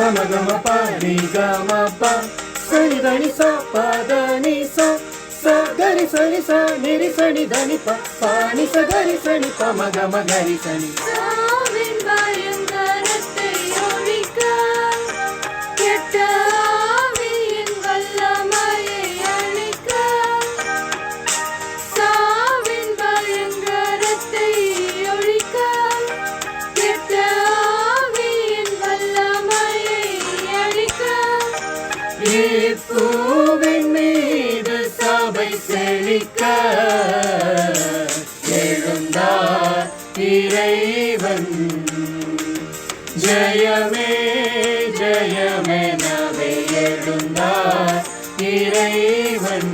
గమగమప నిగమప సని దని స పద ని స స గరి సని స నిరి సని దని ప పాని స గరి సని ప మగమ గరి సని சாவின் பயங்கரத்தை ஒழிக்க கெட்ட ஆவியின் வல்லமையை அழிக்க சாவின் பயங்கரத்தை ஒழிக்க கெட்ட ஆவியின் வல்லமையை அழிக்க பூவின் மீது சபை செழிக்க எழுந்தார் இறைவன் ஜெயமே ஜெயமெனவே எழுந்தார் இறைவன்